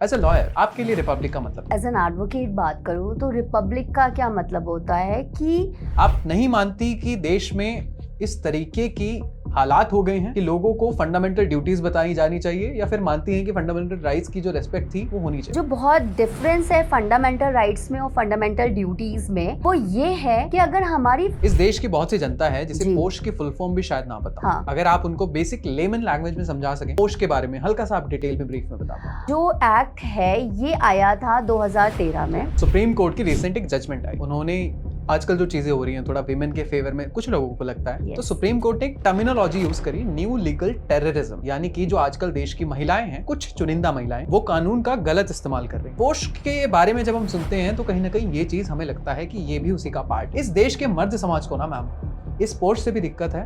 As a lawyer आपके लिए Republic का मतलब एज एन एडवोकेट बात करूं तो रिपब्लिक का क्या मतलब होता है कि आप नहीं मानती कि देश में इस तरीके की हालात हो गए हैं कि लोगों को फंडामेंटल ड्यूटीज बताई जानी चाहिए, या फिर मानती हैं कि फंडामेंटल राइट्स की जो रेस्पेक्ट थी वो होनी चाहिए? जो बहुत डिफरेंस है फंडामेंटल राइट्स में और फंडामेंटल ड्यूटीज में वो ये है कि अगर हमारी इस देश की बहुत सी जनता है जिसे जी। पोस्ट की फुल फॉर्म भी शायद ना पता। हाँ। अगर आप उनको बेसिक लेमन लैंग्वेज में समझा सकें पोस्ट के बारे में, हल्का सा आप डिटेल में ब्रीफ में बता पाएं। जो एक्ट है ये आया था 2013 में। सुप्रीम कोर्ट की रिसेंट एक जजमेंट आई, उन्होंने आजकल जो चीजें हो रही हैं थोड़ा विमेन के फेवर में कुछ लोगों को लगता है, तो सुप्रीम कोर्ट ने एक टर्मिनोलॉजी यूज करी, न्यू लीगल टेररिज्म, यानी कि जो आजकल देश की महिलाएं हैं, कुछ चुनिंदा महिलाएं, वो कानून का गलत इस्तेमाल कर रही हैं। पोस्ट के बारे में जब हम सुनते हैं तो कहीं ना कहीं ये चीज हमें लगता है कि ये भी उसी का पार्ट। इस देश के मर्द समाज को ना मैम इस पोस्ट से भी दिक्कत है,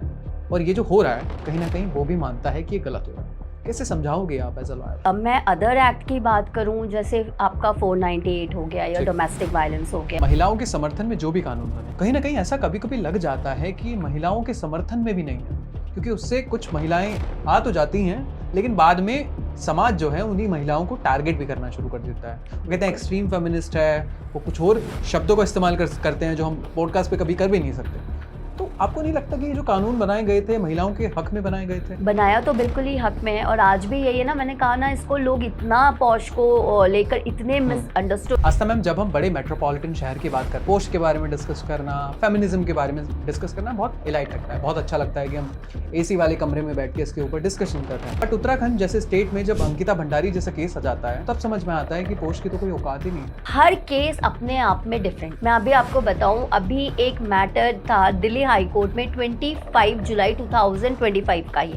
और ये जो हो रहा है कहीं ना कहीं वो भी मानता है कि ये गलत हो रहा है। कैसे समझाओगे आप एज अ लॉयर? अब मैं अदर एक्ट की बात करूं, जैसे आपका 498 हो गया या डोमेस्टिक वायलेंस हो गया। महिलाओं के समर्थन में जो भी कानून बने, कहीं ना कहीं ऐसा कभी कभी लग जाता है कि महिलाओं के समर्थन में भी नहीं है, क्योंकि उससे कुछ महिलाएं आ तो जाती हैं लेकिन बाद में समाज जो है उन्हीं महिलाओं को टारगेट भी करना शुरू कर देता है। वो कहते हैं एक्सट्रीम फेमिनिस्ट है, वो कुछ और शब्दों का इस्तेमाल करते हैं जो हम पॉडकास्ट पे कभी कर भी नहीं सकते। तो आपको नहीं लगता कि ये जो कानून बनाए गए थे महिलाओं के हक में बनाए गए थे? बनाया तो बिल्कुल ही हक में है, और आज भी यही है ना, मैंने कहा ना, इसको लोग इतना पॉश को लेकर इतने मिसअंडरस्टूड। आस्था मैम, जब हम बड़े मेट्रोपॉलिटन शहर की बात करते हैं, पोस्ट के बारे में डिस्कस करना, फेमिनिज्म के बारे में डिस्कस करना बहुत इलाइट लगता है, बहुत अच्छा लगता है कि हम एसी वाले कमरे में बैठ के इसके ऊपर डिस्कशन कर रहे हैं। बट उत्तराखंड जैसे स्टेट में जब अंकिता भंडारी जैसा केस आ जाता है तब समझ में आता है कि पोस्ट की तो कोई औकात ही नहीं है। हर केस अपने आप में डिफरेंट। मैं अभी आपको बताऊं, अभी एक मैटर था दिल्ली हाई कोर्ट में 25 जुलाई 2025 का ही।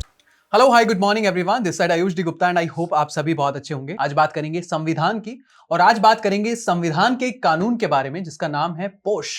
Hello hi good morning everyone, this side Ayush D Gupta and I hope आप सभी बहुत अच्छे होंगे। आज बात करेंगे संविधान की, और आज बात करेंगे संविधान के कानून के बारे में जिसका नाम है पोश।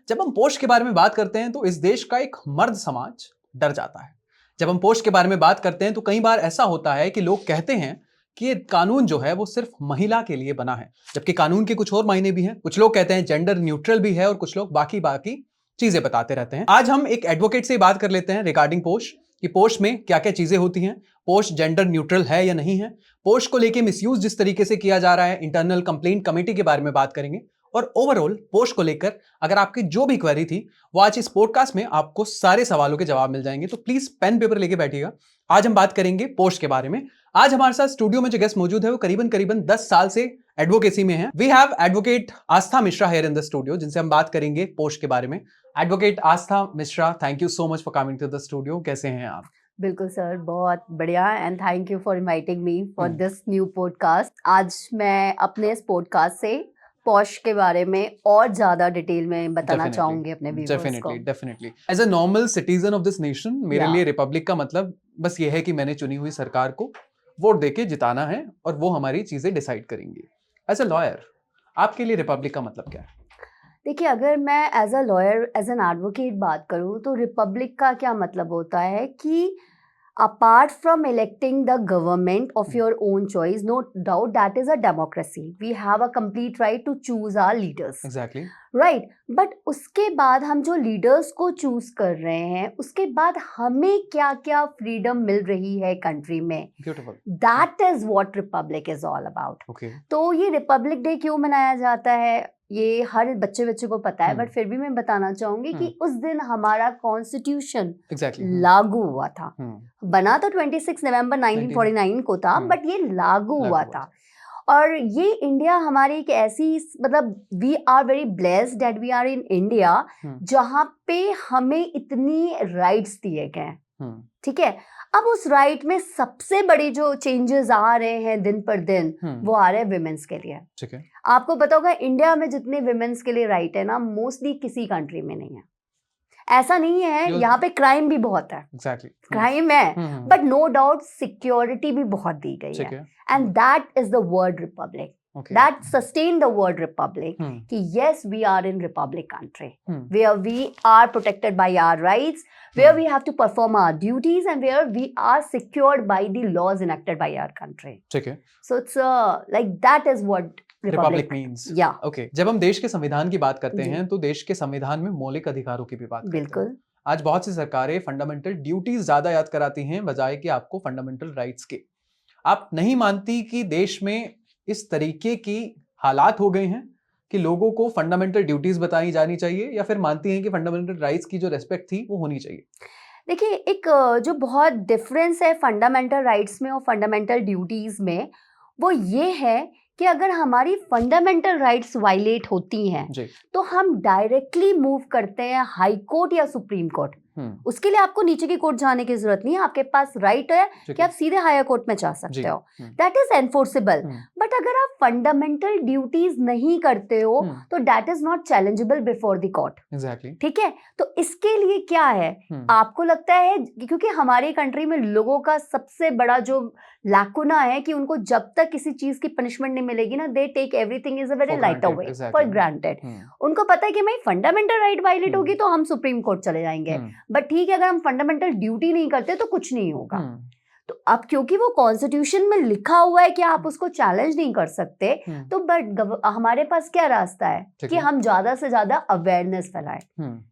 जब हम पोश के बारे में बात करते हैं तो इस देश का एक मर्द समाज डर जाता है। जब हम पोश के बारे में बात करते हैं तो कई बार ऐसा होता है कि लोग कहते हैं कि ये कानून जो है वो सिर्फ महिला के लिए बना है, जबकि कानून के कुछ और मायने भी हैं। कुछ लोग कहते हैं जेंडर न्यूट्रल भी है, और कुछ लोग बाकी चीजें बताते रहते हैं। आज हम एक एडवोकेट से बात कर लेते हैं रिगार्डिंग पोश, कि पोस्ट में क्या क्या चीजें होती हैं, पोस्ट जेंडर न्यूट्रल है या नहीं है, पोस्ट को लेके मिसयूज जिस तरीके से किया जा रहा है, इंटरनल कंप्लेंट कमेटी के बारे में बात करेंगे, और ओवरऑल पोस्ट को लेकर अगर आपकी जो भी क्वेरी थी वो आज इस पॉडकास्ट में आपको सारे सवालों के जवाब मिल जाएंगे। तो प्लीज पेन पेपर लेके बैठिएगा। आज हम बात करेंगे पोस्ट के बारे में। आज हमारे साथ स्टूडियो में जो गेस्ट मौजूद है वो करीबन 10 साल से एडवोकेसी में है। We have advocate Aastha Mishra here in the studio, जिनसे हम बात करेंगे पोस्ट के बारे में। Advocate Aastha Mishra, thank you so much for coming to the studio. कैसे हैं आप? बिल्कुल सर, बहुत बढ़िया, and thank you for inviting me for this new podcast. आज मैं अपने इस पॉडकास्ट से पॉश के बारे में और ज्यादा डिटेल में बताना चाहूंगी अपने व्यूअर्स को। Definitely as a normal citizen of this nation, मेरे लिए रिपब्लिक का मतलब बस ये है कि मैंने चुनी हुई सरकार को वोट देके जिताना है और वो हमारी चीजें डिसाइड करेंगी। एज अ लॉयर आपके लिए रिपब्लिक का मतलब क्या है? देखिए, अगर मैं as a lawyer, as an advocate बात करूं तो रिपब्लिक का क्या मतलब होता है कि apart from electing the government of your own choice, no doubt that is a democracy. We have a complete right to choose our leaders. Exactly. Right. But उसके बाद हम जो लीडर्स को चूज कर रहे हैं, उसके बाद हमें क्या क्या फ्रीडम मिल रही है कंट्री में, Beautiful. That is what Republic is all about. Okay. तो ये रिपब्लिक डे क्यों मनाया जाता है ये हर बच्चे को पता है, बट फिर भी मैं बताना चाहूंगी कि उस दिन हमारा कॉन्स्टिट्यूशन लागू हुआ था। बना तो 26 नवंबर 1949 को था, बट ये लागू हुआ था। और ये इंडिया हमारी एक ऐसी, मतलब we are very blessed that we are in India, जहाँ पे हमें इतनी राइट्स दिए गए। ठीक है, अब उस राइट में सबसे बड़ी जो चेंजेस आ रहे हैं दिन पर दिन, वो आ रहे हैं विमेंस के लिए। ठीक है, आपको पता होगा इंडिया में जितने विमेंस के लिए राइट है ना, मोस्टली किसी कंट्री में नहीं है। ऐसा नहीं है, यहाँ पे क्राइम भी बहुत है। Exactly. क्राइम है, बट नो डाउट सिक्योरिटी भी बहुत दी गई है, and that is the word Republic. That sustain the word republic. कि yes, we are in republic country, where we are protected by our rights, where we have to perform our duties, and where we are secured by the laws enacted by our country. ठीक है, so it's like that is what republic means. Yeah. Okay. जब हम देश के संविधान की बात करते हैं तो देश के संविधान में मौलिक अधिकारों की भी बात करते हैं। बिल्कुल। आज बहुत सी सरकारें फंडामेंटल ड्यूटीज ज्यादा याद कराती हैं बजाय कि आपको फंडामेंटल राइट्स के। आप नहीं मानती कि देश में इस तरीके की हालात हो गए हैं कि लोगों को फंडामेंटल ड्यूटीज बताई जानी चाहिए, या फिर मानती हैं कि फंडामेंटल राइट्स की जो रेस्पेक्ट थी वो होनी चाहिए? देखिए, एक जो बहुत डिफरेंस है फंडामेंटल राइट्स में और फंडामेंटल ड्यूटीज में, वो ये है कि अगर हमारी फंडामेंटल राइट्स वायलेट होती हैं तो हम डायरेक्टली मूव करते हैं हाई कोर्ट या सुप्रीम कोर्ट। उसके लिए आपको नीचे की कोर्ट जाने की जरूरत नहीं है, आपके पास राइट है कि आप सीधे हायर कोर्ट में जा सकते हो, दैट इज एनफोर्सेबल। बट अगर आप फंडामेंटल ड्यूटीज नहीं करते हो तो that is not challengeable before the court. ठीक है, तो इसके लिए क्या है, आपको लगता है, क्योंकि हमारी कंट्री में लोगों का सबसे बड़ा जो लैकुना है कि उनको जब तक किसी चीज की पनिशमेंट नहीं मिलेगी ना, they take everything is a very lighter way, for granted. उनको पता है कि भाई फंडामेंटल राइट वायलेट होगी तो हम सुप्रीम कोर्ट चले जाएंगे, बट ठीक है अगर हम फंडामेंटल ड्यूटी नहीं करते तो कुछ नहीं होगा। तो अब क्योंकि वो कॉन्स्टिट्यूशन में लिखा हुआ है कि आप उसको चैलेंज नहीं कर सकते, तो बट हमारे पास क्या रास्ता है कि हम ज्यादा से ज्यादा अवेयरनेस फैलाएं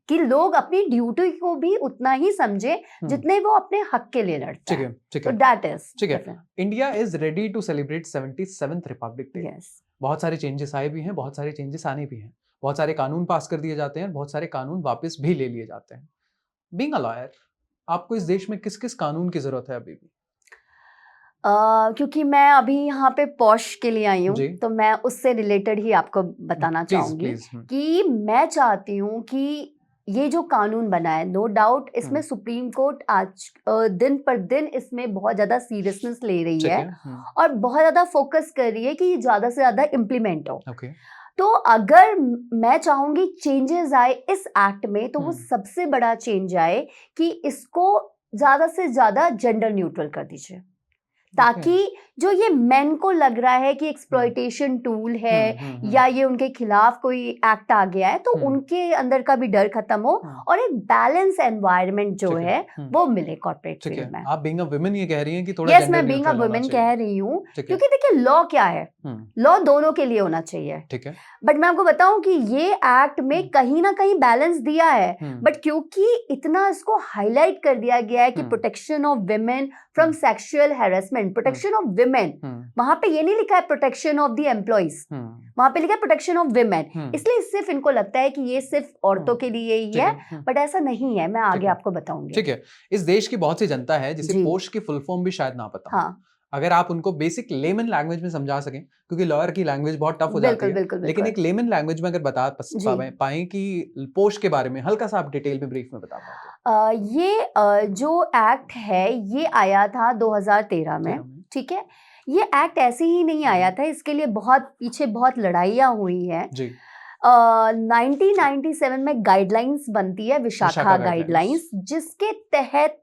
कि लोग अपनी ड्यूटी को भी उतना ही समझे जितने वो अपने हक के लिए लड़ते हैं। तो दैट इज ठीक है। India is ready to celebrate 77th republic day. बहुत सारे चेंजेस आए भी हैं, बहुत सारे चेंजेस आने भी हैं, बहुत सारे कानून पास कर दिए जाते हैं, बहुत सारे कानून वापस भी ले लिए जाते हैं। बीइंग अ लॉयर, आपको इस देश में किस किस कानून की जरूरत है अभी भी? क्योंकि मैं अभी यहाँ पे पॉश के लिए आई हूँ तो मैं उससे रिलेटेड ही आपको बताना चाहूंगी कि मैं चाहती हूँ कि ये जो कानून बना है, नो डाउट इसमें सुप्रीम कोर्ट आज दिन पर दिन इसमें बहुत ज्यादा सीरियसनेस ले रही है और बहुत ज्यादा फोकस कर रही है कि ये ज्यादा से ज्यादा इम्प्लीमेंट हो। तो अगर मैं चाहूंगी चेंजेस आए इस एक्ट में तो वो सबसे बड़ा चेंज आए कि इसको ज्यादा से ज्यादा जेंडर न्यूट्रल कर दीजिए, ताकि जो ये मेन को लग रहा है कि एक्सप्लॉयटेशन टूल है या ये उनके खिलाफ कोई एक्ट आ गया है, तो उनके अंदर का भी डर खत्म हो और एक बैलेंस एनवायरनमेंट जो है वो मिले कॉर्पोरेट फील्ड में। आप बीइंग अ वुमेन ये कह रही हैं कि थोड़ा यस, मैं बीइंग अ वुमेन कह रही हूँ, क्योंकि देखिए लॉ क्या है, लॉ दोनों के लिए होना चाहिए। ठीक है, बट मैं आपको बताऊं कि ये एक्ट में कहीं ना कहीं बैलेंस दिया है, बट क्योंकि इतना इसको हाईलाइट कर दिया गया है कि protection of women from sexual harassment, protection of women, वहां पे ये नहीं लिखा है प्रोटेक्शन ऑफ द एम्प्लॉइज, वहां पे लिखा है प्रोटेक्शन ऑफ विमेन। इसलिए सिर्फ इनको लगता है कि ये सिर्फ औरतों के लिए ही है, बट ऐसा नहीं है, मैं आगे आपको बताऊंगी। ठीक है, इस देश की बहुत सी जनता है जिसे पोश की फुल फॉर्म भी शायद ना पता। हाँ, अगर आप उनको बेसिक लेमन लैंग्वेज में समझा सकें, क्योंकि लॉयर की लैंग्वेज बहुत टफ हो जाती है, लेकिन एक लेमन लैंग्वेज में अगर बता पाएं कि पोश के बारे में हल्का सा आप डिटेल में ब्रीफ में बता पाएं। ये जो एक्ट है ये आया था 2013 में। ठीक है, ये एक्ट ऐसे ही नहीं आया था, इसके लिए बहुत पीछे बहुत लड़ाइयाँ हुई है। 1997 में गाइडलाइंस बनती है, विशाखा गाइडलाइंस, जिसके तहत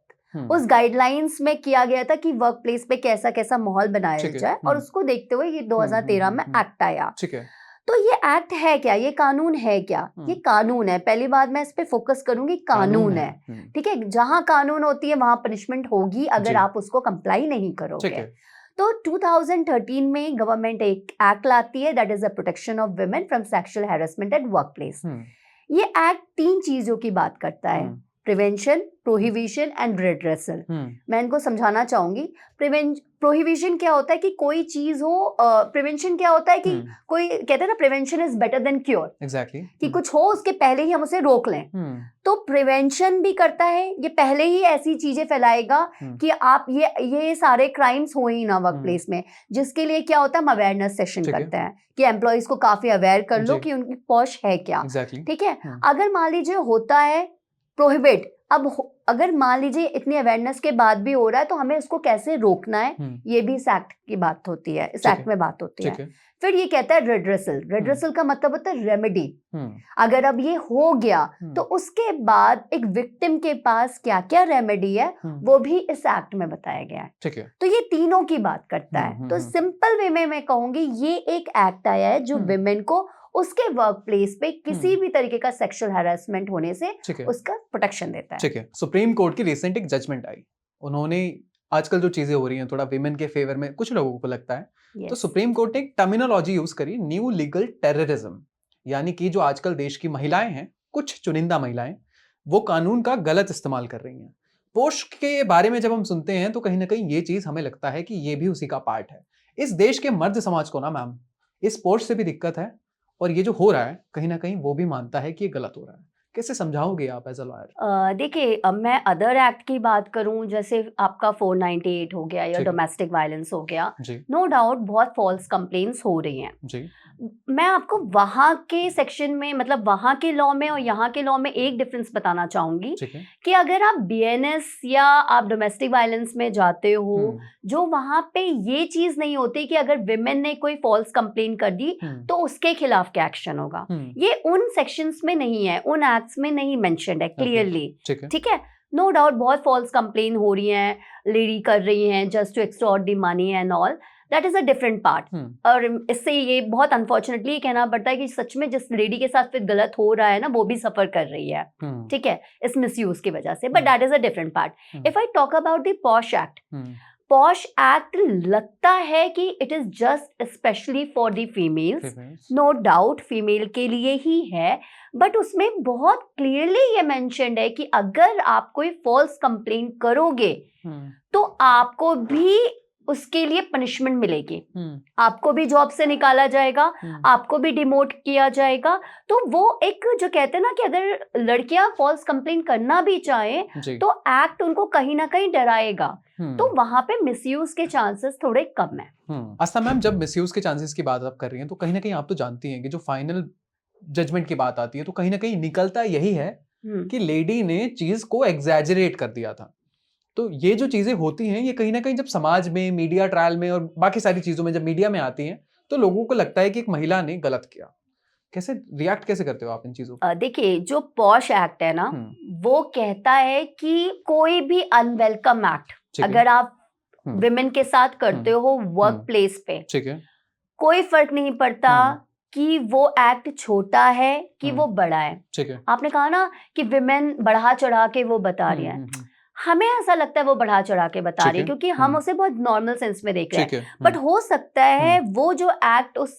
उस गाइडलाइंस में किया गया था कि वर्क प्लेस पे कैसा कैसा माहौल बनाया जाए, और उसको देखते हुए ये 2013 में एक्ट आया। तो ये एक्ट है क्या, ये कानून है क्या? ये कानून है। पहली बात मैं इस पे फोकस करूंगी, कानून है। ठीक है, जहां कानून होती है वहां पनिशमेंट होगी अगर आप उसको कंप्लाई नहीं करोगे। तो 2013 में गवर्नमेंट एक एक्ट लाती है, that is the protection of women from sexual harassment at work place. ये एक्ट 3 चीजों की बात करता है, प्रिवेंशन, प्रोहिबिशन एंड रिड्रेसल। मैं इनको समझाना चाहूंगी। प्रोहिबिशन क्या होता है कि कोई चीज हो, प्रिवेंशन क्या होता है कि कोई कहते हैं ना prevention is better than cure, exactly, कि कुछ हो उसके पहले ही हम उसे रोक लें। तो प्रिवेंशन भी करता है, ये पहले ही ऐसी चीजें फैलाएगा कि आप ये सारे क्राइम्स हो ही ना वर्क प्लेस में, जिसके लिए क्या होता है हम अवेयरनेस सेशन करते हैं कि एम्प्लॉइज को काफी अवेयर कर लो कि उनकी पॉश है क्या। ठीक है, अगर मान लीजिए होता है प्रोहिबिट, अब अगर मान लीजिए इतनी अवेयरनेस के बाद भी हो रहा है तो हमें उसको कैसे रोकना है, ये भी इस एक्ट की बात होती है, इस एक्ट में बात होती है। फिर ये कहता है रेड्रेसल। रेड्रेसल का मतलब होता है रेमेडी। अगर अब ये हो गया तो उसके बाद एक विक्टिम के पास क्या क्या रेमेडी है वो भी इस एक्ट में बताया गया है। तो ये तीनों की बात करता है। तो सिंपल वे में मैं कहूंगी ये एक एक्ट आया है जो विमेन को उसके वर्क प्लेस पे किसी भी तरीके का सेक्सुअल हैरेसमेंट होने से उसका प्रोटेक्शन देता है। ठीक है, सुप्रीम कोर्ट की रिसेंट एक जजमेंट आई, उन्होंने आजकल जो चीजें हो रही हैं थोड़ा विमेन के फेवर में कुछ लोगों को लगता है, तो सुप्रीम कोर्ट ने एक टर्मिनोलॉजी यूज करी, न्यू लीगल टेररिज्म, यानी कि जो आजकल देश की महिलाएं हैं, कुछ चुनिंदा महिलाएं, वो कानून का गलत इस्तेमाल कर रही हैं। पोश के बारे में जब हम सुनते हैं तो कहीं ना कहीं ये चीज हमें लगता है कि ये भी उसी का पार्ट है। इस देश के मर्द समाज को ना मैम इस पोस्ट से भी दिक्कत है, और ये जो हो रहा है कहीं ना कहीं वो भी मानता है कि ये गलत हो रहा है। कैसे समझाओगे आप एज अ लॉयर? देखिए, अब मैं अदर एक्ट की बात करूं, जैसे आपका 498 हो गया या डोमेस्टिक वायलेंस हो गया, नो डाउट बहुत फॉल्स कंप्लेंट्स हो रही हैं जी। मैं आपको वहाँ के सेक्शन में, मतलब वहाँ के लॉ में और यहाँ के लॉ में एक डिफरेंस बताना चाहूंगी कि अगर आप बीएनएस या आप डोमेस्टिक वायलेंस में जाते हो, जो वहाँ पे ये चीज नहीं होती कि अगर विमेन ने कोई फॉल्स कंप्लेंट कर दी तो उसके खिलाफ क्या एक्शन होगा, ये उन सेक्शंस में नहीं है, उन एक्ट्स में नहीं मेंशन्ड है क्लियरली। ठीक है, नो डाउट बहुत फॉल्स कंप्लेंट हो रही हैं, लेडी कर रही हैं just to extort the money and all, that is a different part. और इससे ये बहुत अनफॉर्चुनेटली कहना पड़ता है कि सच में जिस लेडी के साथ फिर गलत हो रहा है ना, वो भी सफर कर रही है, ठीक है, इस मिसयूज की वजह से, but that is a different part. If I talk about the POSH act, POSH act लगता है कि it is just specially for the females, no doubt female के लिए ही है, बट उसमें बहुत क्लियरली ये मेंशन्ड है कि अगर आप कोई फॉल्स कंप्लेंट करोगे तो आपको भी उसके लिए पनिशमेंट मिलेगी, आपको भी जॉब से निकाला जाएगा, आपको भी डिमोट किया जाएगा। तो वो एक जो कहते हैं ना कि अगर लड़कियां फॉल्स कंप्लेंट करना भी चाहें तो एक्ट उनको कहीं ना कहीं डराएगा, तो वहां पे मिसयूज के चांसेस थोड़े कम है। आस्था मैम, जब मिसयूज के चांसेस की बात आप कर रही हैं तो कहीं ना कहीं आप तो जानती हैं कि जो फाइनल जजमेंट की बात आती है तो कहीं ना कहीं निकलता यही है कि लेडी ने चीज को एग्जैजरेट कर दिया था। तो ये जो चीजें होती हैं ये कहीं ना कहीं जब समाज में, मीडिया ट्रायल में और बाकी सारी चीजों में जब मीडिया में आती हैं तो लोगों को लगता है कि एक महिला ने गलत किया। कैसे रिएक्ट कैसे करते हो आप इन चीजों पर? देखिए, जो पॉश एक्ट है ना, वो कहता है कि कोई भी अनवेलकम एक्ट अगर आप विमेन के साथ करते हो वर्क प्लेस पे, ठीक है, कोई फर्क नहीं पड़ता कि वो एक्ट छोटा है कि वो बड़ा है। ठीक है, आपने कहा ना कि विमेन बढ़ा चढ़ा के वो बता रही है, हमें ऐसा लगता है वो बढ़ा चढ़ा के बता रही है क्योंकि हम उसे बहुत नॉर्मल सेंस में देख रहे हैं, बट हो सकता है वो जो एक्ट उस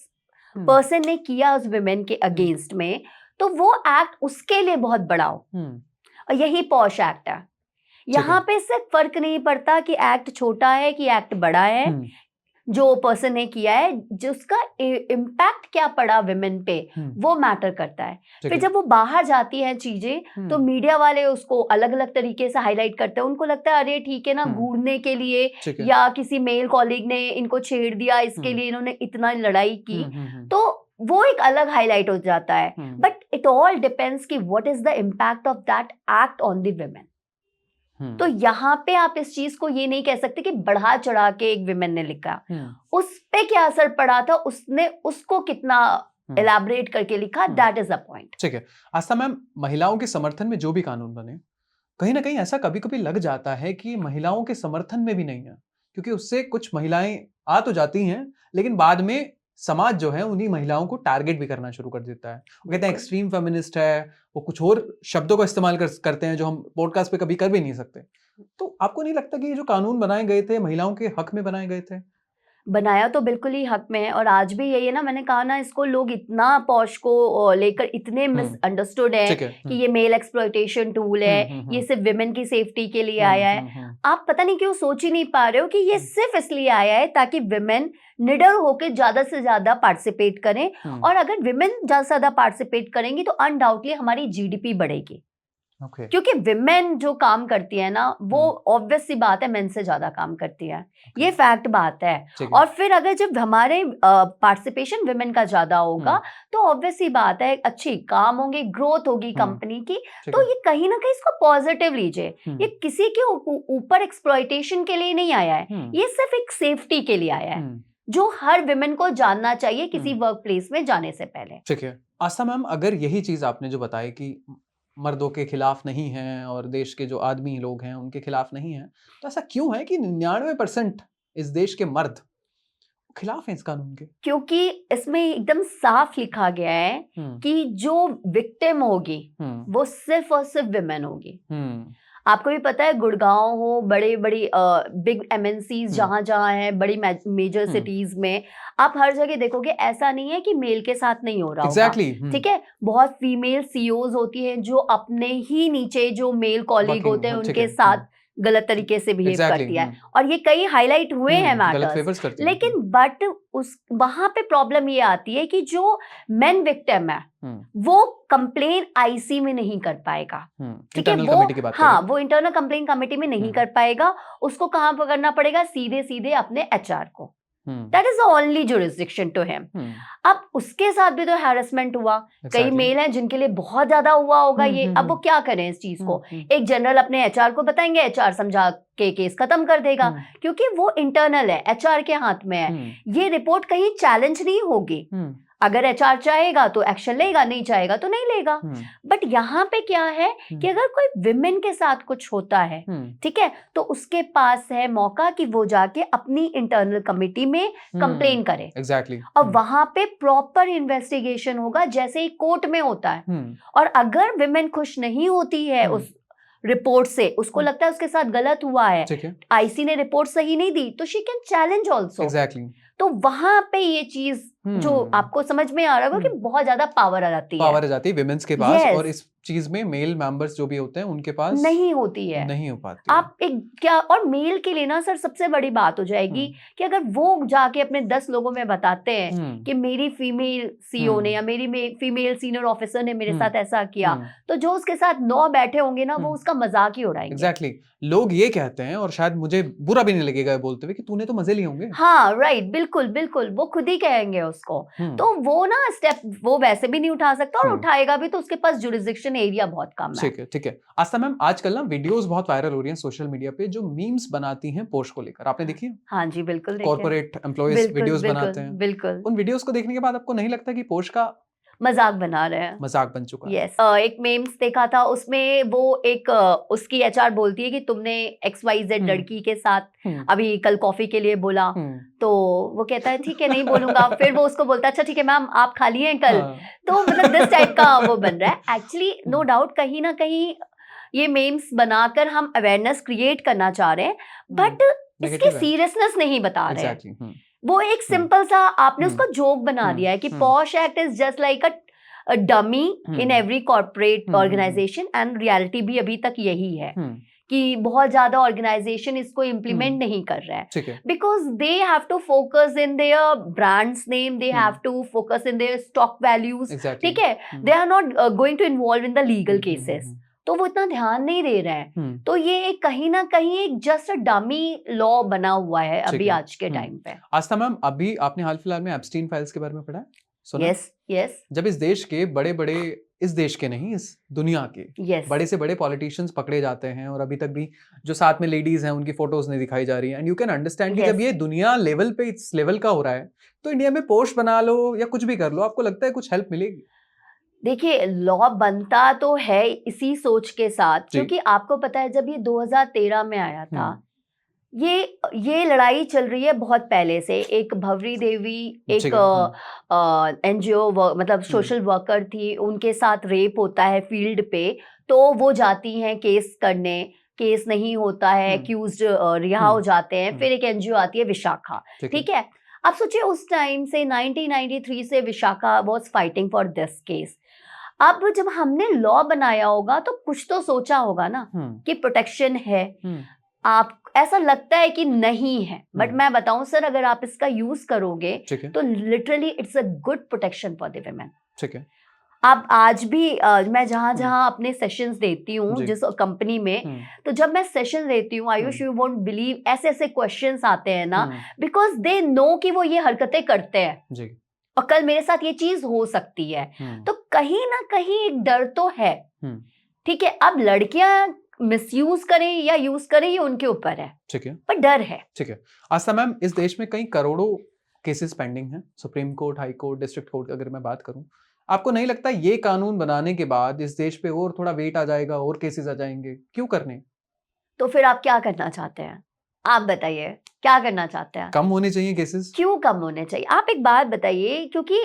पर्सन ने किया उस विमेन के अगेंस्ट में, तो वो एक्ट उसके लिए बहुत बड़ा हो, और यही पॉश एक्ट है। यहाँ पे सिर्फ फर्क नहीं पड़ता कि एक्ट छोटा है कि एक्ट बड़ा है, जो पर्सन ने किया है जिसका इम्पैक्ट क्या पड़ा विमेन पे वो मैटर करता है। फिर जब वो बाहर जाती है चीजें तो मीडिया वाले उसको अलग अलग तरीके से हाईलाइट करते हैं, उनको लगता है अरे ठीक है ना, घूरने के लिए या किसी मेल कॉलीग ने इनको छेड़ दिया, इसके लिए इन्होंने इतना लड़ाई की, तो वो एक अलग हाईलाइट हो जाता है। बट इट ऑल डिपेंड्स कि what is the impact of that act on the women. तो यहाँ पे आप इस चीज को ये नहीं कह सकते कि बढ़ा चढ़ा के एक विमेन ने लिखा, उस पे क्या असर पड़ा था, उसने उसको कितना एलैबोरेट करके लिखा, दैट इज द पॉइंट। ठीक है आस्था मैम, महिलाओं के समर्थन में जो भी कानून बने, कहीं ना कहीं ऐसा कभी कभी लग जाता है कि महिलाओं के समर्थन में भी नहीं है, क्योंकि उससे कुछ महिलाएं आ तो जाती हैं लेकिन बाद में समाज जो है उन्हीं महिलाओं को टारगेट भी करना शुरू कर देता है। वो कहते हैं एक्सट्रीम फेमिनिस्ट है, वो कुछ और शब्दों का इस्तेमाल करते हैं जो हम पॉडकास्ट पे कभी कर भी नहीं सकते। तो आपको नहीं लगता कि ये जो कानून बनाए गए थे महिलाओं के हक में बनाए गए थे? बनाया तो बिल्कुल ही हक में है, और आज भी यही है ना, मैंने कहा ना, इसको लोग इतना पॉश को लेकर इतने मिसअंडरस्टूड है कि ये मेल एक्सप्लॉयटेशन टूल है, ये सिर्फ विमेन की सेफ्टी के लिए आया है। आप पता नहीं क्यों सोच ही नहीं पा रहे हो कि ये सिर्फ इसलिए आया है ताकि विमेन निडर होकर ज्यादा से ज्यादा पार्टिसिपेट करें, और अगर विमेन ज्यादा से ज्यादा पार्टिसिपेट करेंगी तो अनडाउटली हमारी जीडीपी बढ़ेगी। क्योंकि विमेन जो काम करती है ना, वो ऑब्वियस सी बात है मेन से ज्यादा काम करती है, ये फैक्ट बात है। और फिर अगर जब हमारे पार्टिसिपेशन विमेन का ज्यादा होगा तो ऑब्वियस सी बात है अच्छी काम होंगे, ग्रोथ होगी कंपनी की। तो ये कहीं ना कहीं इसको पॉजिटिव लीजिए, ये किसी के ऊपर एक्सप्लॉयटेशन के लिए नहीं आया है, ये सिर्फ एक सेफ्टी के लिए आया है जो हर विमेन को जानना चाहिए किसी वर्क प्लेस में जाने से पहले। ठीक है आस्था मैम, अगर यही चीज आपने जो बताई कि मर्दों के खिलाफ नहीं है और देश के जो आदमी लोग हैं उनके खिलाफ नहीं है, तो ऐसा क्यों है कि 99% इस देश के मर्द खिलाफ हैं इस कानून के? क्योंकि इसमें एकदम साफ लिखा गया है कि जो विक्टिम होगी वो सिर्फ और सिर्फ विमेन होगी। आपको भी पता है, गुड़गांव हो, बड़े बड़ी बिग एमएनसीज जहां जहां है, बड़ी मेजर सिटीज में, आप हर जगह देखोगे ऐसा नहीं है कि मेल के साथ नहीं हो रहा होगा। ठीक है, बहुत फीमेल सीईओज होती हैं जो अपने ही नीचे जो मेल कॉलीग होते हैं उनके साथ गलत तरीके से बिहेव करती है, और ये कई हाईलाइट हुए हैं मैटर्स, लेकिन बट उस वहां पे प्रॉब्लम ये आती है कि जो मेन विक्टिम है वो कंप्लेन आईसी में नहीं कर पाएगा, ठीक है, वो इंटरनल कंप्लेन कमेटी में नहीं कर पाएगा, उसको कहाँ करना पड़ेगा, सीधे सीधे अपने एचआर को। That is the only jurisdiction to him. अब उसके साथ भी तो हैरेसमेंट हुआ, कई मेल हैं जिनके लिए बहुत ज्यादा हुआ होगा ये, अब वो क्या करें इस चीज को, एक जनरल अपने एचआर को बताएंगे, एचआर समझा के केस खत्म कर देगा, क्योंकि वो इंटरनल है, एचआर के हाथ में है, ये रिपोर्ट कहीं चैलेंज नहीं होगी, अगर एचआर चाहेगा तो एक्शन लेगा, नहीं चाहेगा तो नहीं लेगा। बट यहाँ पे क्या है कि अगर कोई विमेन के साथ कुछ होता है, ठीक है, तो उसके पास है मौका कि वो जाके अपनी इंटरनल कमेटी में कंप्लेन करे, और वहां पे प्रॉपर इन्वेस्टिगेशन होगा जैसे ही कोर्ट में होता है, और अगर विमेन खुश नहीं होती है उस रिपोर्ट से, उसको लगता है उसके साथ गलत हुआ है, आईसी ने रिपोर्ट सही नहीं दी, तो शी कैन चैलेंज ऑल्सो। तो वहां पे ये चीज जो आपको समझ में आ रहा होगा कि बहुत ज्यादा पावर आ जाती है विमेन्स के पास, और इस चीज में मेल मेंबर्स जो भी होते हैं उनके पास नहीं होती है, नहीं हो पाती। आप एक क्या, और मेल के लिए ना सर सबसे बड़ी बात हो जाएगी कि अगर वो जाके अपने 10 लोगों में बताते हैं कि मेरी फीमेल सीईओ ने या मेरी फीमेल सीनियर ऑफिसर ने मेरे साथ ऐसा किया, तो जो उसके साथ 9 बैठे होंगे ना, वो उसका मजाक ही उड़ाएंगे। एग्जैक्टली, लोग ये कहते हैं, और शायद मुझे बुरा भी नहीं लगेगा बोलते हुए कि तूने तो मजे लिए होंगे। हाँ राइट, बिल्कुल बिल्कुल, वो खुद ही कहेंगे उसको, तो वो ना स्टेप वो वैसे भी नहीं उठा सकता, और उठाएगा भी तो उसके पास जुरिसडिक्शन एरिया बहुत कम है। ठीक है। आस्था मैम, आजकल ना वीडियोस बहुत वायरल हो रही हैं सोशल मीडिया पे, जो मीम्स बनाती हैं पोश को लेकर, आपने देखी है? हाँ जी बिल्कुल, कॉर्पोरेट एम्प्लॉइज वीडियोस बनाते हैं, बिल्कुल। उन वीडियोस को देखने के बाद आपको नहीं लगता कि पोश का मजाक बना रहे हैं, मजाक बन चुका है? यस। एक मेम्स देखा था, उसमें वो एक उसकी एचआर बोलती है कि तुमने XYZ लड़की के साथ अभी कल कॉफी के लिए बोला, तो वो कहता है ठीक है नहीं बोलूंगा, फिर वो उसको बोलता है अच्छा ठीक है मैम आप खाली हैं कल, तो मतलब दिस टाइप का वो बन रहा है। एक्चुअली नो डाउट कहीं ना कहीं ये मेम्स बनाकर हम अवेयरनेस क्रिएट करना चाह रहे हैं, बट इसकी सीरियसनेस नहीं बता रहे हैं। वो एक सिंपल सा आपने उसको जोक बना दिया है कि POSH act is just like a dummy in every corporate organisation, and reality भी अभी तक यही है कि बहुत ज्यादा ऑर्गेनाइजेशन इसको इम्प्लीमेंट नहीं कर रहा है, because they have to focus in their brands name, they have to focus in their stock values, ठीक है, they are not going to involve in the legal cases, तो वो इतना ध्यान नहीं दे रहे हैं। तो ये एक कहीं ना कहीं एक जस्ट डमी लॉ बना हुआ है अभी आज के टाइम पे। आस्था मैम, अभी आपने हाल फिलहाल में एप्स्टीन फाइल्स के बारे में पढ़ा है? यस। जब इस देश के बड़े-बड़े, इस देश के नहीं, इस दुनिया के बड़े से बड़े पॉलिटिशियंस पकड़े जाते हैं, और अभी तक भी जो साथ में लेडीज हैं उनकी फोटोज नहीं दिखाई जा रही हैं, एंड यू कैन अंडरस्टैंड कि जब ये दुनिया लेवल पे इस लेवल का हो रहा है, तो इंडिया में पोस्ट बना लो या कुछ भी कर लो, आपको लगता है कुछ हेल्प मिलेगी? देखिए, लॉ बनता तो है इसी सोच के साथ, क्योंकि आपको पता है जब ये 2013 में आया था, ये लड़ाई चल रही है बहुत पहले से। एक भवरी देवी एक एनजीओ मतलब सोशल वर्कर थी, उनके साथ रेप होता है फील्ड पे, तो वो जाती हैं केस करने, केस नहीं होता है, एक्यूज्ड रिहा हो जाते हैं, फिर एक एनजीओ आती है विशाखा, ठीक है। अब सोचिए उस टाइम से 1993 से Vishakha was fighting for this case. अब जब हमने लॉ बनाया होगा तो कुछ तो सोचा होगा ना कि प्रोटेक्शन है, आप ऐसा लगता है कि नहीं है, बट मैं बताऊं सर, अगर आप इसका यूज करोगे तो literally it's a good protection for the women. ठीक है। अब आज भी मैं जहां अपने सेशंस देती हूँ जिस कंपनी में, तो जब मैं सेशन देती हूँ, आयुष यू वोंट बिलीव, ऐसे ऐसे क्वेश्चंस आते हैं ना, बिकॉज दे नो कि वो ये हरकतें करते हैं और कल मेरे साथ ये चीज हो सकती है, तो कहीं ना कहीं एक डर तो है, ठीक है। अब लड़कियां मिसयूज करें या यूज करें ये उनके ऊपर है, ठीक है, पर डर है। ठीक है। आस्था मैम, इस देश में कई करोड़ों केसेस पेंडिंग हैं, supreme court, high court, district court, अगर मैं बात करूं, आपको नहीं लगता ये कानून बनाने के बाद इस देश पे और थोड़ा वेट आ जाएगा, और केसेस आ जाएंगे? क्यों करने? तो फिर आप क्या करना चाहते हैं? आप बताइए, क्या करना चाहते हैं? कम होने चाहिए केसेस? क्यों कम होने चाहिए? आप एक बात बताइए, क्योंकि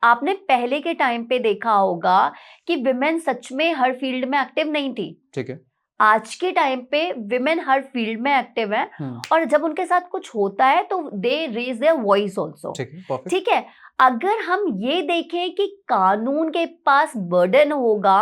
आपने पहले के टाइम पे देखा होगा कि विमेन सच में हर फील्ड में एक्टिव नहीं थी, ठीक है। आज के टाइम पे विमेन हर फील्ड में एक्टिव है, और जब उनके साथ कुछ होता है तो they raise their voice also, ठीक है। अगर हम ये देखें कि कानून के पास बर्डन होगा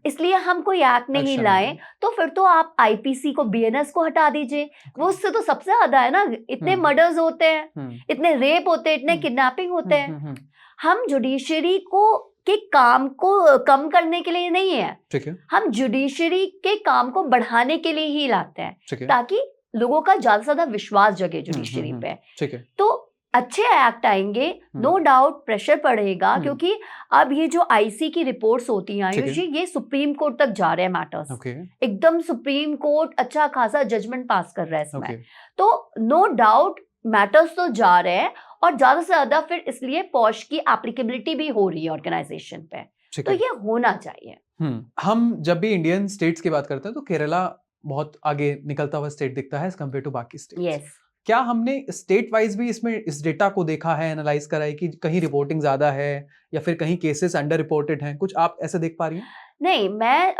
इसलिए हम कोई एक्ट नहीं लाए, तो फिर तो आप आईपीसी को, बीएनएस को हटा दीजिए। वो उससे तो सबसे ज्यादा है ना, इतने मर्डर्स होते हैं, इतने रेप होते हैं, इतने किडनैपिंग होते हैं। हम जुडिशरी को के काम को कम करने के लिए नहीं है, ठीक है, हम जुडिशरी के काम को बढ़ाने के लिए ही लाते हैं, ताकि लोगों का ज्यादा से ज्यादा विश्वास जगे जुडिशरी पे। ठीक है, तो अच्छे एक्ट आएंगे, नो डाउट प्रेशर पड़ेगा, क्योंकि अब ये जो आईसी की रिपोर्ट्स होती हैं आयुष जी, ये सुप्रीम कोर्ट तक जा रहे हैं मैटर्स, एकदम सुप्रीम कोर्ट अच्छा खासा जजमेंट पास कर रहा है इसमें। तो नो डाउट मैटर्स तो जा रहे हैं, और ज्यादा से ज्यादा फिर इसलिए पॉश की एप्लीकेबिलिटी भी हो रही है ऑर्गेनाइजेशन पे, तो ये होना चाहिए। हम जब भी इंडियन स्टेट्स की बात करते हैं तो केरला बहुत आगे निकलता हुआ स्टेट दिखता है एज कम्पेयर टू बाकी स्टेट्स। yes. क्या हमने स्टेट वाइज भी इसमें इस डेटा को देखा है, एनालाइज करा है कि कहीं रिपोर्टिंग ज्यादा है या फिर कहीं केसेस अंडर रिपोर्टेड हैं? कुछ आप ऐसे देख पा रही हैं? नहीं, मैं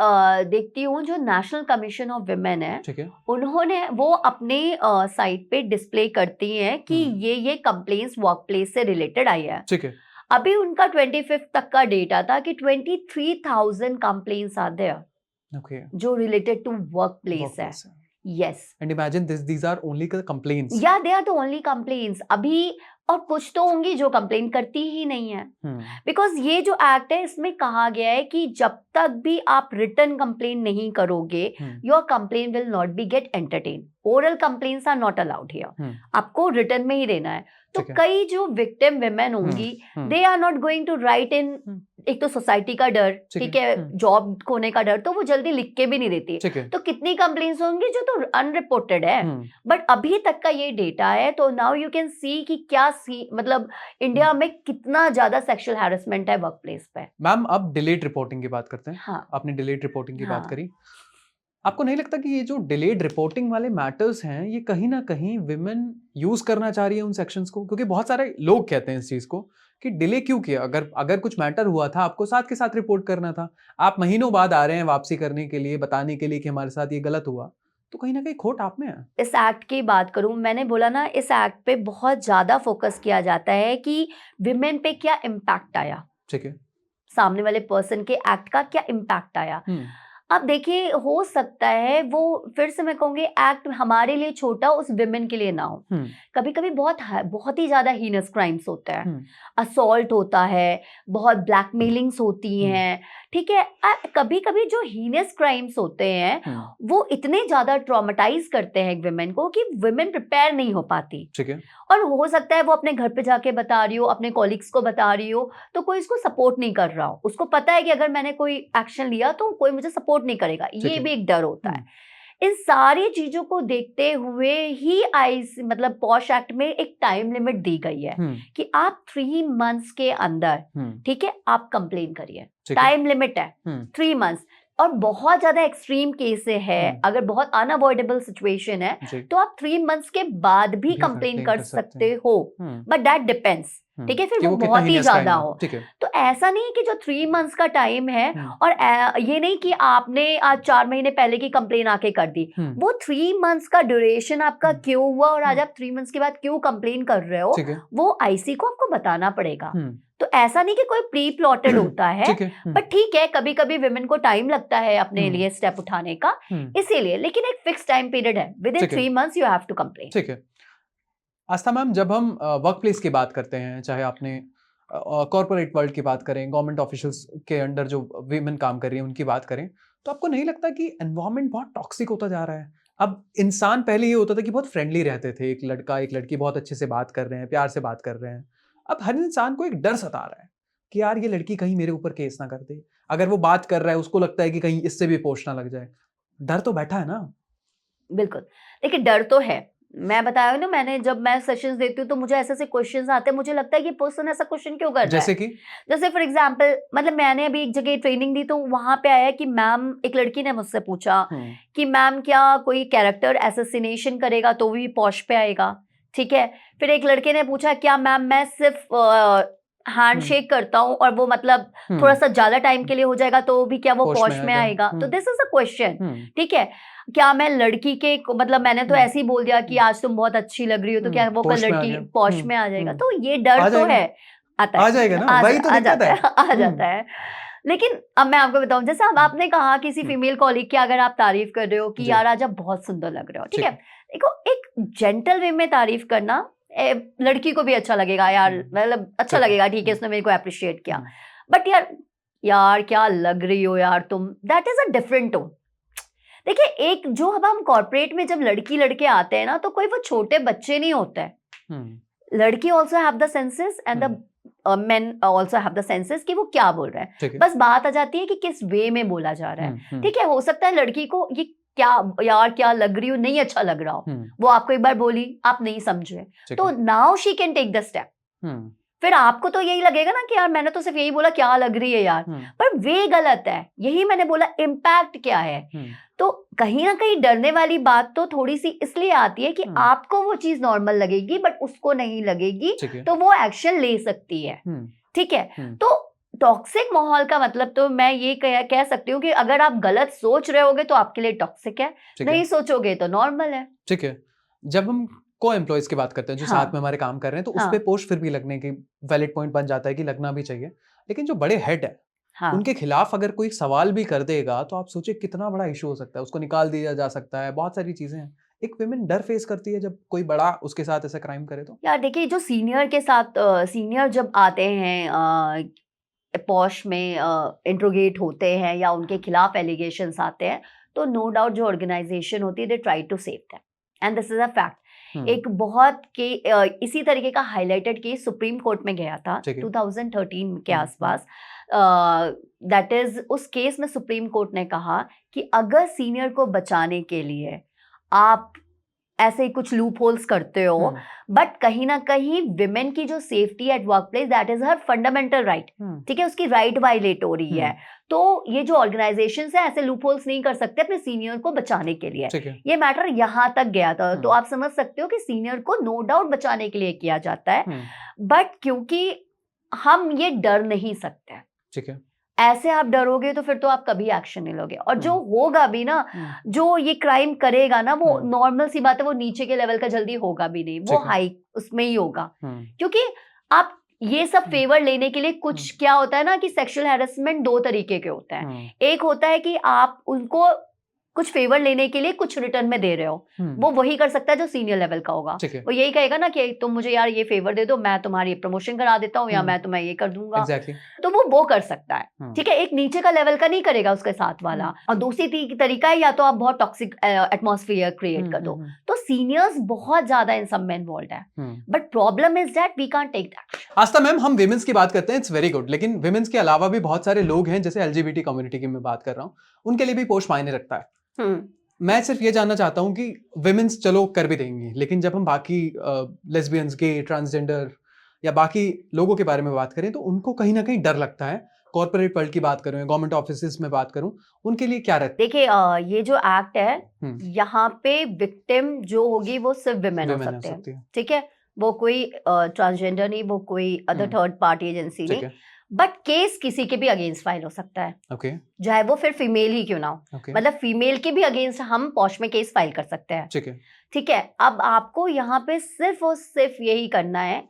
देखती हूँ जो नेशनल कमीशन ऑफ विमेन है, ठीक है, उन्होंने वो अपने साइट पे डिस्प्ले करती हैं कि ये कंप्लेंट्स वर्क प्लेस से रिलेटेड आई है। ठीक है, अभी उनका 25 तक का डेटा था कि 23,000 कंप्लेंट्स आर देयर, जो रिलेटेड टू वर्क प्लेस है। Yes. And imagine these are only complaints. Yeah, they are the only complaints. अभी और कुछ तो होंगी जो कंप्लेन करती ही नहीं है, बिकॉज ये जो एक्ट है इसमें कहा गया है कि जब तक भी आप रिटर्न कंप्लेन नहीं करोगे, your complain will not be get entertain. Oral complaints are not allowed here, आपको रिटर्न में ही देना है। तो कई जो विक्टिम विमेन होंगी, they are not going to write in, एक तो सोसाइटी का डर, ठीक है, जॉब खोने का डर, तो वो जल्दी लिख के भी नहीं देती। तो कितनी कंप्लेंट्स होंगी जो तो अनरिपोर्टेड है, बट अभी तक का ये डेटा है। तो नाउ यू कैन सी कि क्या मतलब इंडिया में कितना ज्यादा सेक्सुअल हैरेसमेंट है वर्क प्लेस पे। मैम अब डिलेड रिपोर्टिंग की बात करते हैं। हाँ, आपने डिलेड रिपोर्टिंग की बात करी, आपको नहीं लगता कि ये जो डिलेड रिपोर्टिंग वाले मैटर्स हैं, ये कहीं ना कहीं विमेन यूज करना चाह रही है उन सेक्शंस को? क्योंकि बहुत सारे लोग कहते हैं इस चीज को कि डिले क्यों किया, अगर कुछ मैटर हुआ था आपको साथ के साथ रिपोर्ट करना था, आप महीनों बाद आ रहे हैं वापसी करने के लिए, बताने के लिए कि हमारे साथ ये गलत हुआ, तो कहीं ना कहीं खोट आप में है। इस एक्ट की बात करूं, मैंने बोला ना, इस एक्ट पे बहुत ज्यादा फोकस किया जाता है कि विमेन पे क्या इम्पैक्ट आया, ठीक है, सामने वाले पर्सन के एक्ट का क्या इम्पैक्ट आया। अब देखिए, हो सकता है वो, फिर से मैं कहूंगी, एक्ट हमारे लिए छोटा, उस विमेन के लिए ना हो। कभी कभी बहुत ही ज्यादा हीनस क्राइम्स होता है, असॉल्ट होता है, बहुत ब्लैकमेलिंग्स होती हैं, ठीक है। कभी कभी जो हीनस क्राइम्स होते हैं वो इतने ज्यादा ट्रॉमेटाइज करते हैं एक विमेन को कि विमेन प्रिपेयर नहीं हो पाती, ठीक है। और हो सकता है वो अपने घर पे जाके बता रही हो, अपने कॉलीग्स को बता रही हो, तो कोई इसको सपोर्ट नहीं कर रहा हो। उसको पता है कि अगर मैंने कोई एक्शन लिया तो कोई मुझे सपोर्ट नहीं करेगा, ये भी एक डर होता है। इन सारी चीजों को देखते हुए ही मतलब पॉश एक्ट में एक टाइम लिमिट दी गई है कि आप 3 मंथ्स के अंदर, ठीक है, आप कंप्लेन करिए। टाइम लिमिट है 3 मंथ्स। और बहुत ज्यादा एक्सट्रीम केस है, अगर बहुत अनअवॉइडेबल सिचुएशन है, तो आप 3 मंथ्स के बाद भी कंप्लेन कर सकते हो, बट दैट डिपेंड्स, ठीक है, फिर वो बहुत ही ज्यादा हो। तो ऐसा नहीं कि जो 3 मंथ्स का टाइम है, और ये नहीं कि आपने आज 4 महीने पहले की कंप्लेन आके कर दी, वो 3 मंथ्स का ड्यूरेशन आपका क्यों हुआ और आज आप 3 मंथ्स के बाद क्यों कंप्लेन कर रहे हो, वो आईसी को आपको बताना पड़ेगा। तो ऐसा नहीं कि कोई प्री प्लॉटेड होता है, बट ठीक है, कभी कभी विमेन को टाइम लगता है अपने लिए स्टेप उठाने का, इसीलिए, लेकिन एक fix time period within इन 3 months you have to complain. ठीक है। आस्था मैम, जब हम वर्क प्लेस की बात करते हैं, चाहे आपने कॉर्पोरेट वर्ल्ड की बात करें, गवर्नमेंट ऑफिशियल्स के अंडर जो वीमेन काम कर रही हैं उनकी बात करें, तो आपको नहीं लगता कि एनवायरनमेंट बहुत टॉक्सिक होता जा रहा है? अब इंसान पहले ये होता था कि बहुत फ्रेंडली रहते थे, एक लड़का एक लड़की बहुत अच्छे से बात कर रहे हैं, प्यार से बात कर रहे हैं। अब हर इंसान को एक डर सता रहा है कि यार ये लड़की कहीं मेरे ऊपर केस ना कर दे, अगर वो बात कर रहा है उसको लगता है कि कहीं इससे भी पोस्ट ना लग जाए। डर तो बैठा है ना। बिल्कुल, देखिए डर तो है। मैं बताया ना, जब मैं सेशंस देती हूँ तो मुझे ऐसे क्वेश्चंस आते हैं, मुझे लगता है कि पर्सन ऐसा क्वेश्चन क्यों कर रहा है। जैसे फॉर एग्जांपल, मतलब मैंने अभी एक जगह ट्रेनिंग दी, तो वहां पे आया कि मैम, एक लड़की ने मुझसे पूछा कि मैम क्या कोई कैरेक्टर एसेसिनेशन करेगा तो भी पॉश पे आएगा, ठीक है। फिर एक लड़के ने पूछा, क्या मैम मैं सिर्फ हैंडशेक करता हूँ और वो मतलब थोड़ा सा ज्यादा टाइम के लिए हो जाएगा तो भी क्या वो पॉश में आएगा। तो दिस इज अ क्वेश्चन, ठीक है। क्या मैं लड़की के, मतलब मैंने तो ऐसे ही बोल दिया कि आज तुम बहुत अच्छी लग रही हो, तो क्या वो लड़की पॉश में आ जाएगा? तो ये डर तो है, आता है, आ जाएगा ना, वही तो दिक्कत है, आ जाता है। लेकिन अब मैं आपको बताऊं, जैसे अब आपने कहा किसी फीमेल कॉलीग की अगर आप तारीफ कर रहे हो कि यार आज आप बहुत सुंदर लग रहे हो, ठीक है, देखो एक जेंटल वे में तारीफ करना लड़की को भी अच्छा लगेगा यार, मतलब अच्छा लगेगा, ठीक है इसने मेरे को अप्रिशिएट किया, बट यार क्या लग रही हो यार तुम, that is a different tone. देखिए एक जो अब हम कॉर्पोरेट में जब लड़की लड़के आते हैं ना, तो कोई वो छोटे बच्चे नहीं होते हैं, लड़की also have the senses and the main also have the senses कि वो क्या बोल रहे हैं, बस बात आ जाती है कि किस वे में बोला जा रहा है, ठीक है। हो सकता है लड़की को ये क्या यार क्या लग रही हो नहीं अच्छा लग रहा हो, वो आपको एक बार बोली आप नहीं समझे, तो now she can take the step, फिर आपको तो यही लगेगा ना कि यार मैंने तो सिर्फ यही बोला क्या लग रही है यार, पर वे गलत है, यही मैंने बोला इम्पैक्ट क्या है। तो कहीं ना कहीं डरने वाली बात तो थोड़ी सी इसलिए आती है कि आपको वो चीज नॉर्मल लगेगी बट उसको नहीं लगेगी, तो वो एक्शन ले सकती है, ठीक है। तो टॉक्सिक माहौल का मतलब तो मैं ये कह सकती हूँ कि अगर आप गलत सोच रहे होगे तो आपके लिए टॉक्सिक है, नहीं सोचोगे तो नॉर्मल है, ठीक है। जब हम को एम्प्लॉयज की बात करते हैं जो साथ में हमारे काम कर रहे हैं, तो उस पे पोस्ट फिर भी लगने की वैलिड पॉइंट बन जाता है कि लगना भी चाहिए, लेकिन जो बड़े हेड है उनके खिलाफ अगर कोई सवाल भी कर देगा तो आप सोचिए कितना बड़ा इशू हो सकता है, उसको निकाल दिया जा सकता है, बहुत सारी चीजें हैं। एक विमेन डर फेस करती है जब कोई बड़ा उसके साथ ऐसा क्राइम करे तो। यार देखिए जो सीनियर के साथ सीनियर जब आते हैं पॉश में इंट्रोगेट होते हैं या उनके खिलाफ एलिगेशंस आते हैं, तो नो डाउट जो ऑर्गेनाइजेशन होती है they try to save them and this is a fact. एक बहुत के इसी तरीके का हाईलाइटेड केस सुप्रीम कोर्ट में गया था 2013 के आसपास, दैट इज उस केस में सुप्रीम कोर्ट ने कहा कि अगर सीनियर को बचाने के लिए आप ऐसे ही कुछ लूप होल्स करते हो, बट कहीं ना कहीं विमेन की जो safety at work place that is her fundamental right, ठीक है, उसकी राइट वायलेट हो रही है, तो ये जो ऑर्गेनाइजेशन है ऐसे लूप होल्स नहीं कर सकते अपने सीनियर को बचाने के लिए। ये मैटर यहाँ तक गया था, तो आप समझ सकते हो कि सीनियर को नो डाउट बचाने के लिए किया जाता है, बट क्योंकि हम ये डर नहीं सकते, ठीक है, ऐसे आप डरोगे तो फिर तो आप कभी एक्शन नहीं लोगे, और जो होगा भी ना, जो ये क्राइम करेगा ना, वो नॉर्मल सी बात है, वो नीचे के लेवल का जल्दी होगा भी नहीं, वो हाई उसमें ही होगा, क्योंकि आप ये सब फेवर लेने के लिए कुछ क्या होता है ना कि सेक्सुअल हैरेसमेंट दो तरीके के होते हैं, एक होता है कि आप उनको कुछ फेवर लेने के लिए कुछ रिटर्न में दे रहे हो, वो वही कर सकता है जो सीनियर लेवल का होगा, वो यही कहेगा ना कि तुम मुझे यार ये फेवर दे दो, मैं तुम्हारी प्रमोशन करा देता हूँ या मैं तुम्हें ये कर दूंगा, तो वो कर सकता है, ठीक है, एक नीचे का लेवल का नहीं करेगा उसके साथ वाला। और दूसरी तरीका है या तो आप बहुत टॉक्सिक एटमॉस्फेयर क्रिएट कर दो, तो सीनियर्स बहुत ज्यादा इन सब में इन्वॉल्व है, but problem is that we can't take that. Aastha ma'am, हम विमेंस की बात करते हैं, इट्स वेरी गुड, लेकिन विमेंस के अलावा भी बहुत सारे लोग हैं, जैसे एलजीबीटी कम्युनिटी की मैं बात कर रहा हूँ, उनके लिए भी पोस्ट मायने रखता है। मैं सिर्फ ये जानना चाहता हूँ कि विमेंस चलो कर भी देंगी, लेकिन जब हम बाकी लेस्बियंस, गे, ट्रांसजेंडर या बाकी लोगों के बारे में बात करें तो उनको कहीं ना कहीं डर लगता है। कॉर्पोरेट वर्ल्ड की बात करूं, गवर्नमेंट ऑफिसेज में बात करूं, उनके लिए क्या रहता है? देखिए ये जो एक्ट है यहाँ पे विक्टिम जो होगी वो सिर्फ विमेन हो सकते हैं, ठीक है, वो कोई ट्रांसजेंडर नहीं, वो कोई अदर थर्ड पार्टी एजेंसी नहीं, बट केस किसी के भी अगेंस्ट फाइल हो सकता है, चाहे वो फिर फीमेल ही क्यों ना हो, मतलब फीमेल के भी अगेंस्ट हम पॉश में केस फाइल कर सकते हैं, ठीक है। अब आपको यहाँ पे सिर्फ और सिर्फ यही करना है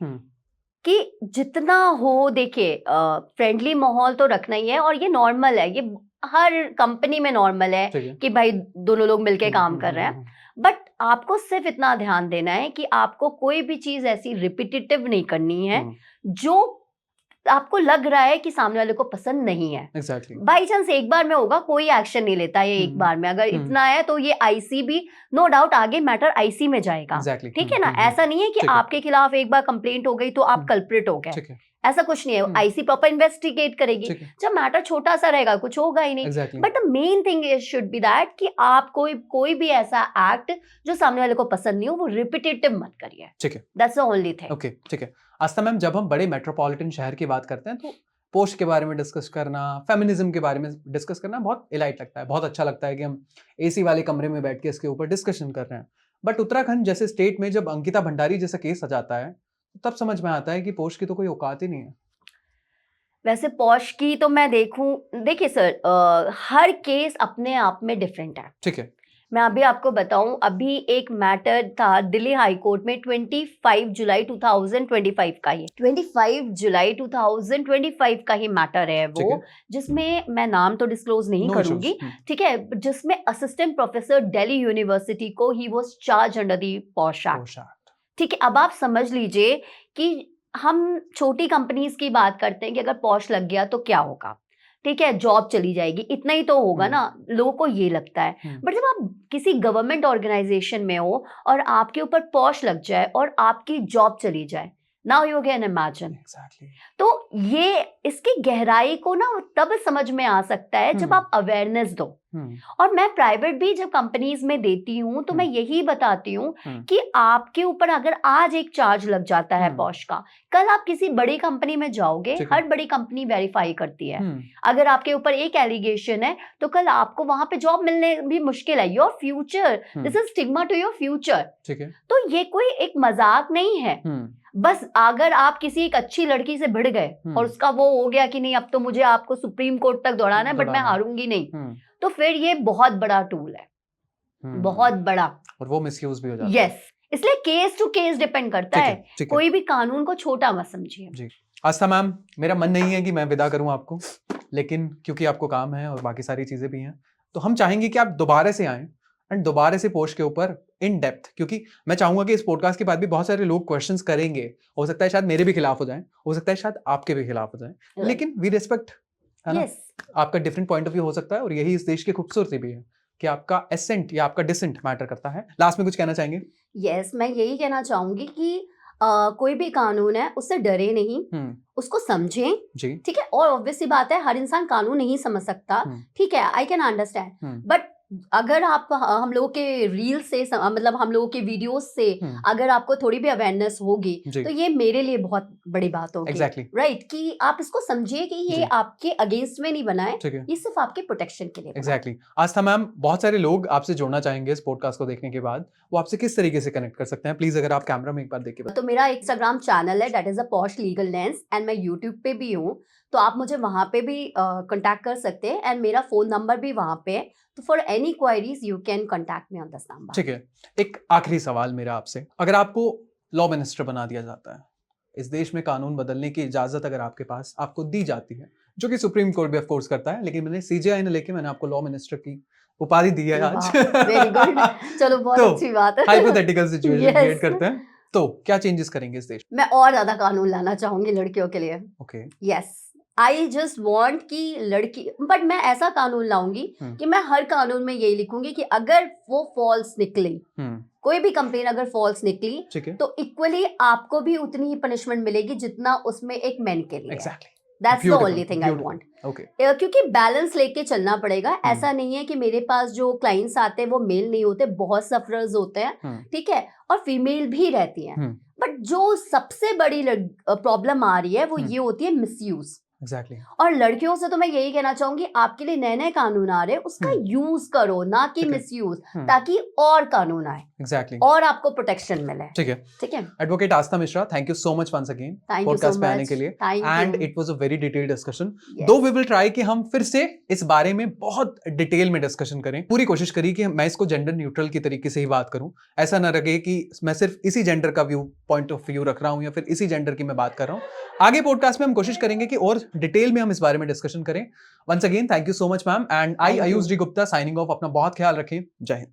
कि जितना हो, देखिए फ्रेंडली माहौल तो रखना ही है, और ये नॉर्मल है, ये हर कंपनी में नॉर्मल है कि भाई दोनों लोग मिलके काम कर रहे हैं, बट आपको सिर्फ इतना ध्यान देना है कि आपको कोई भी चीज ऐसी रिपीटेटिव नहीं करनी है जो आपको लग रहा है कि सामने वाले को पसंद नहीं है। बाई चांस एक बार में होगा, कोई एक्शन नहीं लेता है एक बार में, अगर इतना है तो ये आईसी भी नो डाउट आगे मैटर आईसी में जाएगा, ठीक है ना, ऐसा नहीं है कि आपके खिलाफ एक बार कंप्लेंट हो गई तो आप कल्प्रिट हो गए, ऐसा कुछ नहीं है, आईसी प्रॉपर इन्वेस्टिगेट करेगी, जब मैटर छोटा सा रहेगा कुछ होगा ही नहीं, but the main thing should be that कि आप कोई भी ऐसा एक्ट जो सामने वाले को पसंद नहीं हो वो रिपीटेटिव मत करिए, ठीक है, that's the only thing. Okay, ठीक है। आस्था मैम, जब हम बड़े मेट्रोपॉलिटन शहर की बात करते हैं तो पोस्ट के बारे में डिस्कस करना, फेमिनिज्म के बारे में डिस्कस करना बहुत इलाइट लगता है, बहुत अच्छा लगता है कि हम एसी वाले कमरे में बैठ के इसके ऊपर डिस्कशन कर रहे हैं, बट उत्तराखंड जैसे स्टेट में जब अंकिता भंडारी जैसा केस आ जाता है तब समझ में आता है कि पोस्ट की तो कोई औकात ही नहीं है। वैसे पॉश की तो मैं देखिए सर, हर केस अपने आप में डिफरेंट है, ठीक है, मैं अभी आपको बताऊं, अभी एक मैटर था दिल्ली हाई कोर्ट में 25 जुलाई 2025 का ही 25 जुलाई 2025 का ही मैटर है वो, जिसमें मैं नाम तो डिस्क्लोज नहीं करूंगी, ठीक है, जिसमें असिस्टेंट प्रोफेसर दिल्ली यूनिवर्सिटी को he was charge under the POSH act, ठीक है। अब आप समझ लीजिए कि हम छोटी कंपनीज की बात करते हैं कि अगर पॉश लग गया तो क्या होगा, ठीक है, जॉब चली जाएगी, इतना ही तो होगा ना, लोगों को ये लगता है। बट जब आप किसी गवर्नमेंट ऑर्गेनाइजेशन में हो और आपके ऊपर पॉश लग जाए और आपकी जॉब चली जाए, नाउ यू कैन इमेजिन। तो ये इसकी गहराई को ना तब समझ में आ सकता है जब आप अवेयरनेस दो। और मैं प्राइवेट भी जब कंपनीज में देती हूँ तो मैं यही बताती हूँ कि आपके ऊपर अगर आज एक चार्ज लग जाता है पॉश का, कल आप किसी बड़ी कंपनी में जाओगे, हर बड़ी कंपनी वेरीफाई करती है, अगर आपके ऊपर एक एलिगेशन है तो कल आपको वहां पे जॉब मिलने भी मुश्किल है। Your future, this is stigma to your future. तो ये कोई एक मजाक नहीं है। बस अगर आप किसी एक अच्छी लड़की से भिड़ गए और उसका वो हो गया कि नहीं अब तो मुझे आपको सुप्रीम कोर्ट तक दौड़ाना है बट मैं हारूंगी नहीं, तो फिर ये बहुत बड़ा टूल है, बहुत बड़ा, और वो मिसयूज भी हो जाता है। यस, इसलिए केस टू केस डिपेंड करता है, कोई भी कानून को छोटा मत समझिए। जी आस्था मैम, मेरा मन नहीं है कि मैं विदा करूं आपको, लेकिन क्योंकि आपको काम है और बाकी सारी चीजें भी हैं, तो हम चाहेंगे कि आप दोबारा से आएं एंड दोबारा से पोस्ट के ऊपर इन डेप्थ, क्योंकि मैं चाहूंगा कि इस पॉडकास्ट के बाद भी बहुत सारे लोग क्वेश्चंस करेंगे, हो सकता है शायद मेरे भी खिलाफ हो जाएं, हो सकता है शायद आपके भी खिलाफ हो जाएं, लेकिन वी रिस्पेक्ट, है ना, आपका डिफरेंट पॉइंट ऑफ व्यू हो सकता है और यही इस देश की खूबसूरती भी है कि आपका एसेंट या आपका डिसेंट मैटर करता है। लास्ट में कुछ कहना चाहेंगे? यस, मैं यही कहना चाहूंगी कि कोई भी कानून है उससे डरे नहीं, उसको समझें, ठीक है। और ऑब्वियसली बात है हर इंसान कानून नहीं समझ सकता, ठीक है, आई कैन अंडरस्टैंड, बट अगर आप हम लोगों के रील से मतलब हम लोगों के वीडियोस से अगर आपको थोड़ी भी अवेयरनेस होगी तो ये मेरे लिए बहुत बड़ी बात होगी, राइट, कि आप इसको समझिए कि ये आपके अगेंस्ट में नहीं बना है, ये सिर्फ आपके प्रोटेक्शन के लिए। एग्जैक्टली। आस्था मैम, बहुत सारे लोग आपसे जुड़ना चाहेंगे इस पॉडकास्ट को देखने के बाद, वो आपसे किस तरीके से कनेक्ट कर सकते हैं? प्लीज अगर आप कैमरा में एक बार देखिए। तो मेरा इंस्टाग्राम चैनल है, that is a posh legal lens, and मैं यूट्यूब पे भी हूँ, तो आप मुझे वहां पे भी कांटेक्ट कर सकते हैं, एंड मेरा फोन नंबर भी वहां पे है, तो for any queries you can contact me on this number. ठीक है, एक आखिरी सवाल मेरा आपसे, अगर आपको लॉ मिनिस्टर बना दिया जाता है, इस देश में कानून बदलने की इजाजत अगर आपके पास आपको दी जाती है, जो कि सुप्रीम कोर्ट भी ऑफ कोर्स करता है, लेकिन मैंने सीजेआई ने लेके मैंने आपको लॉ मिनिस्टर की उपाधि दी है आज। वेरी गुड, चलो बहुत तो, अच्छी बात है। हाइपोथेटिकल सिचुएशन क्रिएट करते हैं, तो क्या चेंजेस करेंगे इस देश? मैं और ज्यादा कानून लाना चाहूंगी लड़कियों के लिए। Okay, yes, I just want कि लड़की, बट मैं ऐसा कानून लाऊंगी कि मैं हर कानून में यही लिखूंगी कि अगर वो फॉल्स निकली, कोई भी कंप्लेन अगर फॉल्स निकली, तो इक्वली आपको भी उतनी ही पनिशमेंट मिलेगी जितना उसमें एक मैन के लिए। Exactly. That's the only thing I want. Okay. क्योंकि बैलेंस लेके चलना पड़ेगा। ऐसा नहीं है कि मेरे पास जो क्लाइंट्स आते हैं वो मेल नहीं होते, बहुत सफरर्स होते हैं, ठीक है, और फीमेल भी रहती हैं, बट जो सबसे बड़ी प्रॉब्लम आ रही है वो ये होती है मिसयूज। Exactly. और लड़कियों से तो मैं यही कहना चाहूंगी, आपके लिए नए नए कानून आ रहे हैं, उसका यूज करो, ना कि मिसयूज, ताकि और कानून आए। Exactly. और आपको प्रोटेक्शन मिले। ठीक है, ठीक है। Advocate Aastha Mishra, thank you so much once again podcast पे आने के लिए, and it was a very detailed discussion. Though we will try कि हम फिर से इस बारे में बहुत डिटेल में डिस्कशन करें, पूरी कोशिश करी कि मैं इसको जेंडर न्यूट्रल की तरीके से ही बात करूं, ऐसा ना लगे कि मैं सिर्फ इसी जेंडर का व्यू पॉइंट ऑफ व्यू रख रहा हूं या फिर इसी जेंडर की मैं बात कर रहा हूं। आगे पॉडकास्ट में हम कोशिश करेंगे कि और डिटेल में हम इस बारे में डिस्कशन करें। Once again thank you so much ma'am, and I Ayush D Gupta signing off. अपना बहुत ख्याल रखें, जय हिंद।